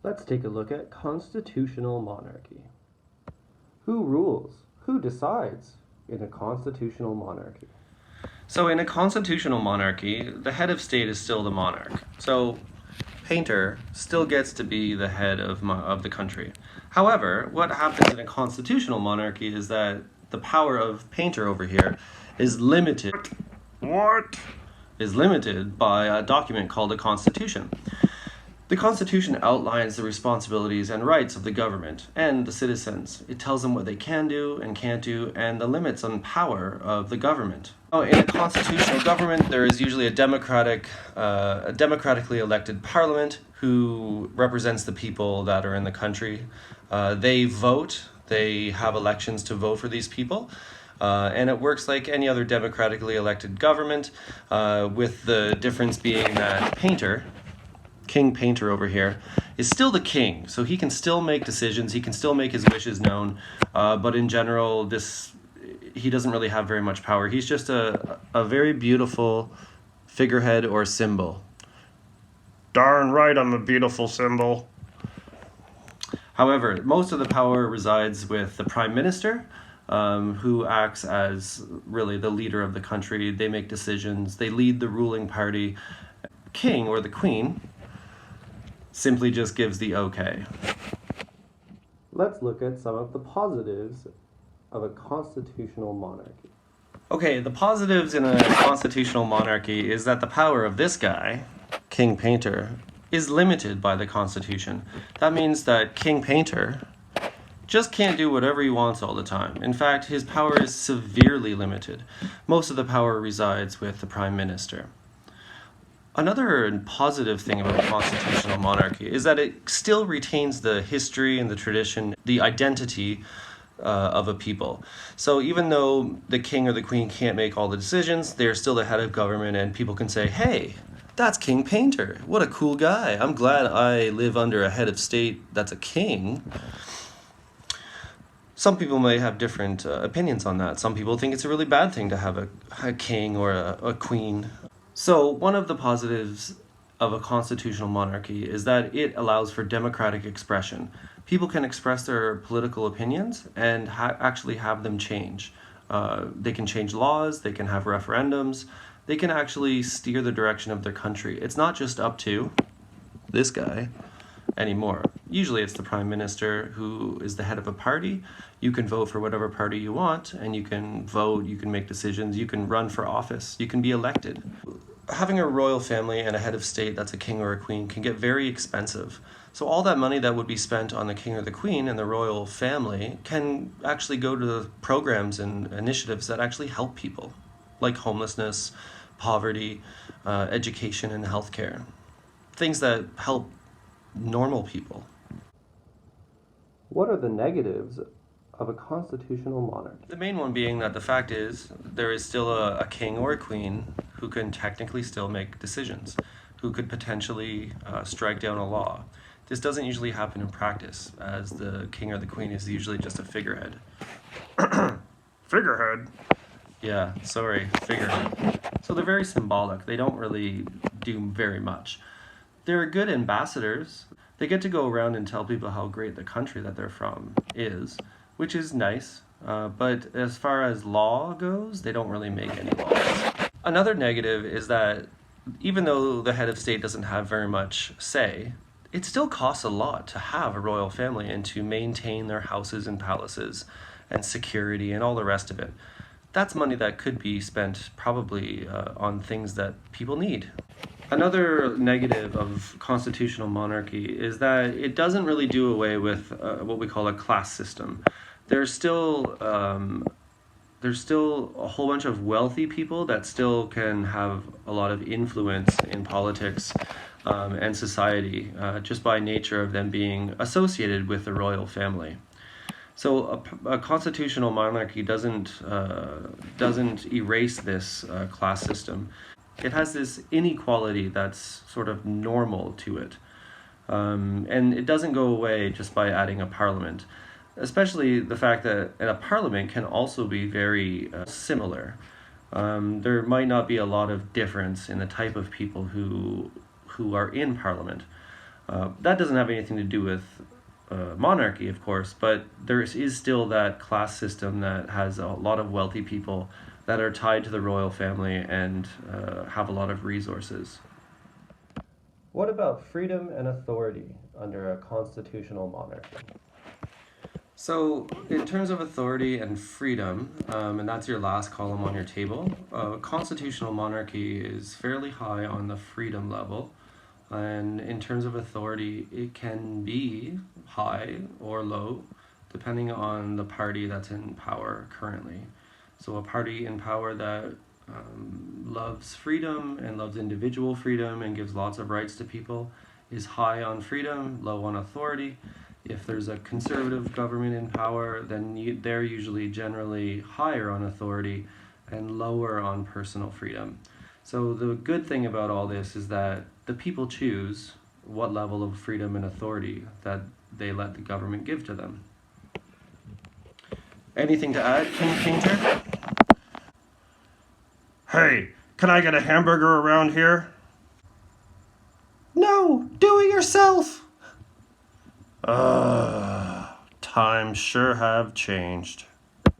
Let's take a look at constitutional monarchy. Who rules? Who decides in a constitutional monarchy? So in a constitutional monarchy, the head of state is still the monarch. So Painter still gets to be the head of the country. However, what happens in a constitutional monarchy is that the power of Painter over here is limited. What? Is limited by a document called a constitution. The Constitution outlines the responsibilities and rights of the government and the citizens. It tells them what they can do and can't do and the limits on power of the government. In a constitutional government, there is usually a democratically elected parliament who represents the people that are in the country. They vote, they have elections to vote for these people. And it works like any other democratically elected government, with the difference being that King Painter over here, is still the king, so he can still make decisions, he can still make his wishes known, but in general, he doesn't really have very much power. He's just a very beautiful figurehead or symbol. Darn right, I'm a beautiful symbol. However, most of the power resides with the Prime Minister, who acts as really the leader of the country. They make decisions, they lead the ruling party. King, or the Queen, simply just gives the okay. Let's look at some of the positives of a constitutional monarchy. Okay, the positives in a constitutional monarchy is that the power of this guy, King Painter, is limited by the Constitution. That means that King Painter just can't do whatever he wants all the time. In fact, his power is severely limited. Most of the power resides with the Prime Minister. Another positive thing about a constitutional monarchy is that it still retains the history and the tradition, the identity of a people. So even though the king or the queen can't make all the decisions, they're still the head of government, and people can say, hey, that's King Painter. What a cool guy. I'm glad I live under a head of state that's a king. Some people may have different opinions on that. Some people think it's a really bad thing to have a king or a queen. So one of the positives of a constitutional monarchy is that it allows for democratic expression. People can express their political opinions and actually have them change. They can change laws, they can have referendums, they can actually steer the direction of their country. It's not just up to this guy anymore. Usually it's the Prime Minister who is the head of a party. You can vote for whatever party you want, and you can vote, you can make decisions, you can run for office, you can be elected. Having a royal family and a head of state that's a king or a queen can get very expensive. So all that money that would be spent on the king or the queen and the royal family can actually go to programs and initiatives that actually help people, like homelessness, poverty, education, and healthcare. Things that help normal people. What are the negatives of a constitutional monarchy? The main one being that the fact is there is still a king or a queen who can technically still make decisions, who could potentially strike down a law. This doesn't usually happen in practice, as the king or the queen is usually just a figurehead. Figurehead? Yeah, sorry, figurehead. So they're very symbolic. They don't really do very much. They're good ambassadors. They get to go around and tell people how great the country that they're from is, which is nice. But as far as law goes, they don't really make any laws. Another negative is that even though the head of state doesn't have very much say, it still costs a lot to have a royal family and to maintain their houses and palaces and security and all the rest of it. That's money that could be spent probably on things that people need. Another negative of constitutional monarchy is that it doesn't really do away with what we call a class system. There's still a whole bunch of wealthy people that still can have a lot of influence in politics and society, just by nature of them being associated with the royal family. So a constitutional monarchy doesn't erase this class system. It has this inequality that's sort of normal to it. And it doesn't go away just by adding a parliament. Especially the fact that a parliament can also be very similar. There might not be a lot of difference in the type of people who are in parliament. That doesn't have anything to do with monarchy, of course, but there is still that class system that has a lot of wealthy people that are tied to the royal family and have a lot of resources. What about freedom and authority under a constitutional monarchy? So, in terms of authority and freedom, and that's your last column on your table, constitutional monarchy is fairly high on the freedom level. And in terms of authority, it can be high or low, depending on the party that's in power currently. So, a party in power that loves freedom and loves individual freedom and gives lots of rights to people is high on freedom, low on authority. If there's a conservative government in power, then they're usually generally higher on authority and lower on personal freedom. So the good thing about all this is that the people choose what level of freedom and authority that they let the government give to them. Anything to add, King Painter? Hey, can I get a hamburger around here? No, do it yourself! Times sure have changed.